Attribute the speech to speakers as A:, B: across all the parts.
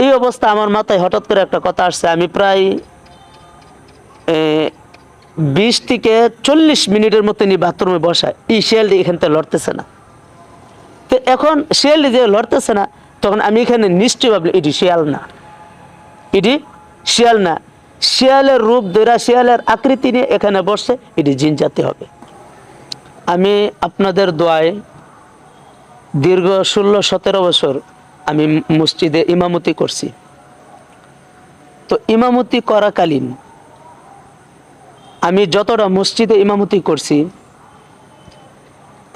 A: এই অবস্থা আমার মাথায় হঠাৎ করে একটা কথা আসছে। আমি প্রায় 20 থেকে 40 মিনিটের মতো বাথরুমে বসা, এই শিয়ালটি এখান থেকে লড়তেছে না। তো এখন শিয়ালটি যে লড়তেছে না, তখন আমি এখানে নিশ্চয় ভাবলি এটি শিয়াল না, এটি শিয়াল না। শিয়ালের রূপ ধরা, শিয়ালের আকৃতি নিয়ে এখানে বসছে, এটি জিন জাতি হবে। আমি আপনাদের দোয়ায় দীর্ঘ 16-17 বছর আমি মসজিদে ইমামতি করছি। তো ইমামতি করাকালীন আমি যতটা মসজিদে ইমামতি করছি,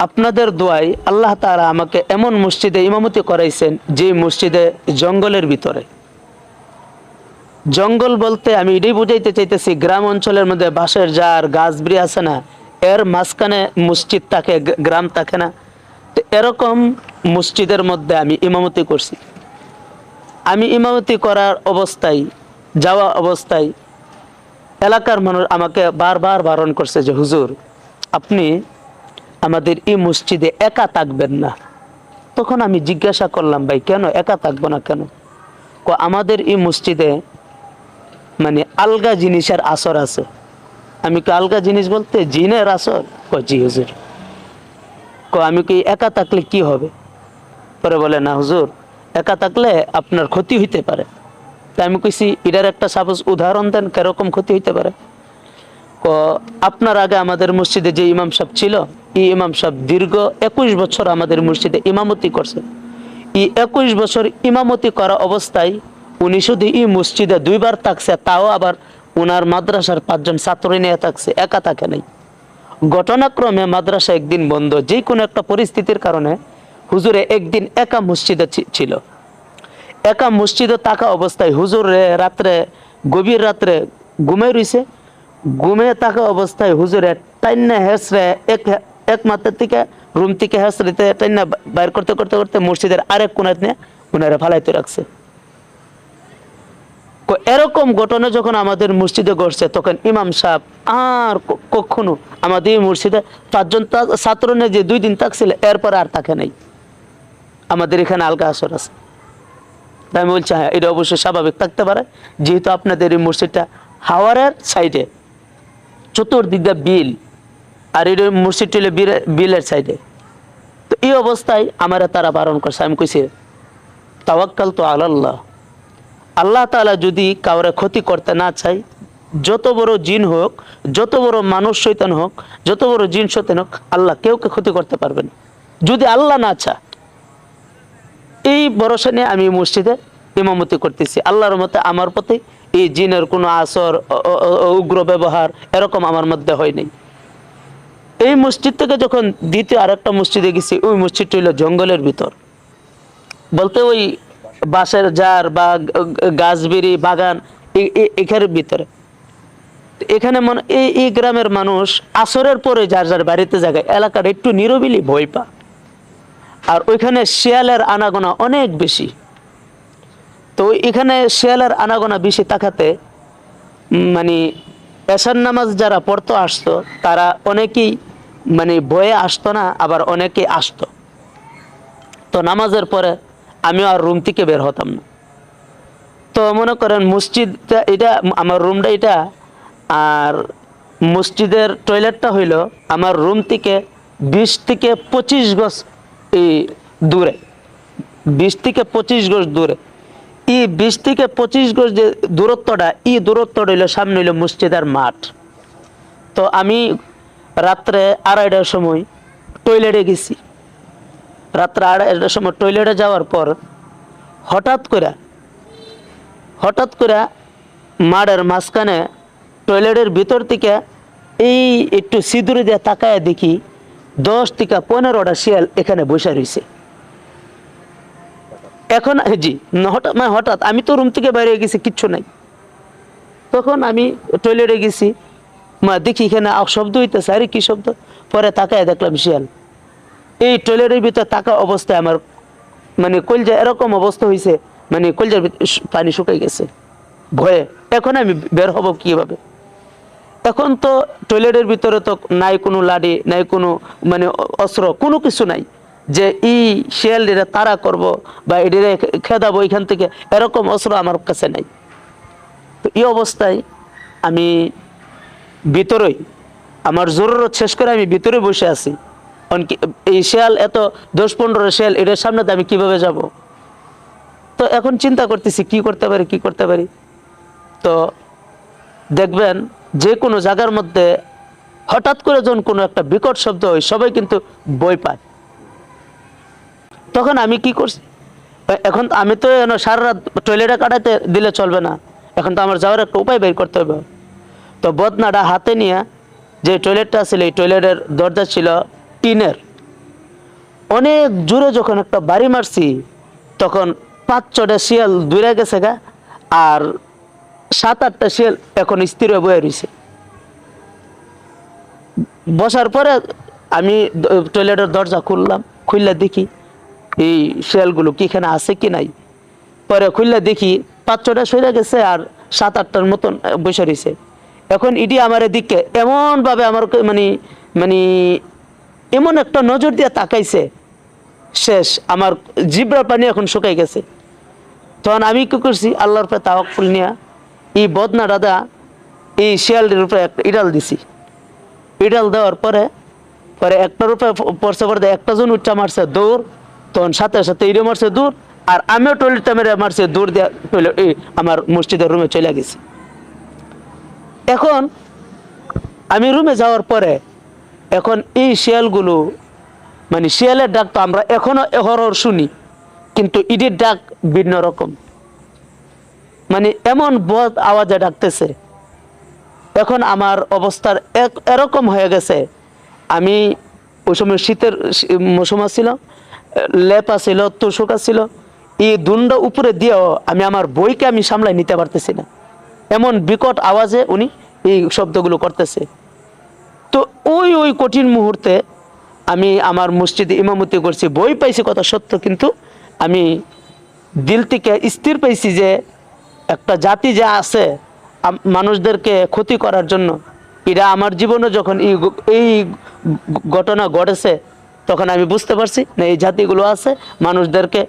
A: আপনাদের দোয়ায় আল্লাহ তাআলা আমাকে এমন মসজিদে ইমামতি করাইছেন যে মসজিদে জঙ্গলের ভিতরে। জঙ্গল বলতে আমি এটাই বুঝাইতে চাইতেছি, গ্রাম অঞ্চলের মধ্যে বাঁশের জার গাছবৃ আছে না, এর মাঝখানে মসজিদ থাকে, গ্রাম থাকে না, তো এরকম মসজিদের মধ্যে আমি ইমামতি করছি। আমি ইমামতি করার অবস্থায়, যাওয়া অবস্থায় এলাকার মানুষ আমাকে বারবার বারণ করছে যে হুজুর আপনি আমাদের এই মসজিদে একা থাকবেন না। তখন আমি জিজ্ঞাসা করলাম, ভাই কেন একা থাকবো না কেন? আমাদের এই মসজিদে মানে আলগা জিনিসের আসর আছে। আমি কি আলগা জিনিস বলতে জিনের আসর? জি হুজুর। আমি কি একা থাকলে কি হবে? পরে বলে না হুজুর, একা থাকলে আপনার ক্ষতি হইতে পারে। তাই আমি কইছি এটার একটা সাপোজ উদাহরণ দেন, কিরকম ক্ষতি হইতে পারে। আপনার আগে আমাদের মসজিদে যে ইমাম সাহেব ছিল, এই ইমাম সাহেব দীর্ঘ 21 বছর আমাদের মসজিদে ইমামতি করছে। এই 21 বছর ইমামতি করা অবস্থায় উনি শুধু এই মসজিদে 2 বার থাকছে, তাও আবার উনার মাদ্রাসার 5 জন ছাত্র নিয়ে থাকছে, একা থাকে নাই। ঘটনাক্রমে মাদ্রাসা একদিন বন্ধ, যে কোনো একটা পরিস্থিতির কারণে হুজুরে একদিন একা মসজিদে ছিল। একা মসজিদে থাকা অবস্থায় হুজুরে রাত্রে, গভীর রাত্রে ঘুমে রইছে। ঘুমে থাকা অবস্থায় হুজুরে টাইনা হেসরে এক মাত্রার থেকে রুম থেকে হেসরিতে টাইনা বাইর করতে করতে করতে মসজিদের আরেক কোণায় নিয়ে উনারা ফালাইতে রাখছে। এরকম ঘটনা যখন আমাদের মসজিদে ঘটছে, তখন ইমাম সাহেব আর কখনো আমাদের এই মসজিদে 5 জন ছাত্র নিয়ে যে 2 দিন থাকছিল, এরপর আর থাকে নাই। আমাদের এখানে আলগা আসর আছে। আমি বলছি হ্যাঁ, এটা অবশ্যই স্বাভাবিক থাকতে পারে, যেহেতু আপনাদের এই মসজিদটা হাওয়ারের সাইডে, চতুর্দিক দিয়ে বিল, আর এই মসজিদটি হলো বিলের সাইডে। তো এই অবস্থায় আমার তারা বারণ করছে। আমি কইছি তাওয়াক্কালতু আলাল্লাহ, আল্লাহ তাআলা যদি কাউরে ক্ষতি করতে না চাই, যত বড় জিন হোক, যত বড় মানুষ শয়তান হোক, যত বড় জিন শয়তান হোক, আল্লাহ কেউকে ক্ষতি করতে পারবেন যদি আল্লাহ না চায়। এই ভরসা নিয়ে আমি মসজিদে ইমামতি করতেছি। আল্লাহর মতে আমার প্রতি এই জিনের কোনো আসর, উগ্র ব্যবহার এরকম আমার মধ্যে হয় নাই। এই মসজিদ থেকে যখন দ্বিতীয় আরেকটা মসজিদে গেছি, ওই মসজিদটা হইল জঙ্গলের ভিতর, বলতে ওই বাঁশের জার বা গাছবেরি বাগান এখানের ভিতরে। এখানে এই গ্রামের মানুষ আসরের পরে যার যার বাড়িতে জায়গায় এলাকার একটু নিরবিলি ভয় পা, আর ওইখানে শিয়ালের আনাগোনা অনেক বেশি। তো এখানে শিয়ালের আনাগোনা বেশি থাকাতে মানে এশার নামাজ যারা পড়তো আসতো, তারা অনেকেই মানে ভয়ে আসতো না, আবার অনেকেই আসতো। তো নামাজের পরে আমিও আর রুম থেকে বের হতাম না। তো মনে করেন মসজিদটা এটা, আমার রুমটা এটা, আর মসজিদের টয়লেটটা হইল আমার রুম থেকে 20 থেকে 25 গজ এই দূরে, 20 থেকে 25 গজ দূরে। এই 20 থেকে 25 গজ যে দূরত্বটা, এই দূরত্বটা হইল সামনে হইল মসজিদের মাঠ। তো আমি রাত্রে 2:30টার সময় টয়লেটে গেছি। রাত্রে 2:30টার সময় টয়লেটে যাওয়ার পর হঠাৎ করে মাঠের মাঝখানে টয়লেটের ভিতর থেকে এই একটু সিঁদুরে দিয়ে তাকায় দেখি 10 থেকে 15টা শিয়াল এখানে বসে রয়েছে। এখন জি হঠাৎ আমি তো রুম থেকে বাইরে গেছি, কিচ্ছু নাই। তখন আমি টয়লেটে গেছি, দেখি এখানে শব্দ হইতেছে, আরে কি শব্দ? পরে তাকায় দেখলাম শিয়াল। এই টয়লেটের ভিতরে থাকা অবস্থায় আমার মানে কলজা এরকম অবস্থা হয়েছে, মানে কলজার পানি শুকাই গেছে ভয়ে। এখন আমি বের হব কিভাবে? এখন তো টয়লেটের ভিতরে তো নাই কোনো লাঠি, নাই কোনো মানে অস্ত্র, কোনো কিছু নাই। যে ই শিয়ালটিরা তাড়া করব বা এটিরে খেদাবো এখান থেকে, এরকম অস্ত্র আমার কাছে নাই। তো এই অবস্থায় আমি ভিতরেই আমার জরুরত শেষ করে আমি ভিতরে বসে আছি। এই শিয়াল এত 10-15 শিয়াল এটার সামনে আমি কিভাবে যাব? তো এখন চিন্তা করতেছি কি করতে পারি। তো দেখবেন যে কোনো জায়গার মধ্যে হঠাৎ করে যখন কোনো একটা বিকট শব্দ হয় সবাই কিন্তু ভয় পায়। তখন আমি কি করছি, এখন আমি তো সারা রাত টয়লেটে কাটাতে দিলে চলবে না, এখন তো আমার যাওয়ার একটা উপায় বের করতে হবে। তো বদনাটা হাতে নিয়ে, যে টয়লেটটা ছিল এই টয়লেটের দরজা ছিল টিনের, অনেক জোরে যখন একটা বাড়ি মারছি তখন 5-6টা শিয়াল দূরে গেছে গা, আর 7-8টা শিয়াল এখন স্থির হয়ে বয়ে রয়েছে। বসার পরে আমি টয়লেটের দরজা খুললে দেখি এই শিয়ালগুলো কি এখানে আছে কি নাই। পরে খুললে দেখি 5-6টা সরে গেছে আর 7-8টার মতন বসে রয়েছে। এখন ইডি আমার দিকে এমন ভাবে আমার মানে মানে এমন একটা নজর দিয়ে তাকাইছে, শেষ আমার জিব্রার পানি এখন শুকাই গেছে। তখন আমি কি করছি, আল্লাহর উপরে তাওয়াক্কুল নিয়ে এই বদনা দাদা এই শিয়ালটির উপরে একটা ইডাল দিছি। ইডাল দেওয়ার পরে একটার উপরে পড়ছে, পরে একটা জন উচ্চা মারছে দৌড়, তখন সাথে সাথে ইডে মারছে দূর, আর আমিও টয়লেটটা মেরে মারছে দূর দিয়ে টয়লেট আমার মসজিদের রুমে চলে গেছি। এখন আমি রুমে যাওয়ার পরে এখন এই শিয়ালগুলো, মানে শিয়ালের ডাক তো আমরা এখনো হরহর শুনি, কিন্তু ইডির ডাক ভিন্ন রকম, মানে এমন বদ আওয়াজে ডাকতেছে। এখন আমার অবস্থার এরকম হয়ে গেছে, আমি ওই সময় শীতের মৌসুম ছিল, লেপা ছিল, তোষকা ছিল, এই দুন্ডা উপরে দিয়েও আমি আমার বইকে আমি সামলাই নিতে পারতেছি না, এমন বিকট আওয়াজে উনি এই শব্দগুলো করতেছে। তো ওই কঠিন মুহূর্তে আমি আমার মসজিদে ইমামতি করছি, বই পাইছি কথা সত্য, কিন্তু আমি দিল থেকে স্থির পাইছি যে একটা জাতি যা আছে মানুষদেরকে ক্ষতি করার জন্য, এরা আমার জীবনে যখন এই ঘটনা ঘটেছে তখন আমি বুঝতে পারছি না এই জাতিগুলো আছে মানুষদেরকে,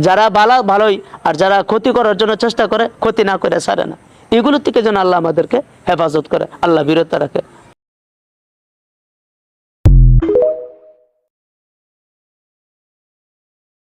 A: যারা ভালোই আর যারা ক্ষতি করার জন্য চেষ্টা করে ক্ষতি না করে ছাড়ে না। এগুলোর থেকে যেন আল্লাহ আমাদেরকে হেফাজত করে, আল্লাহ বিরত রাখে।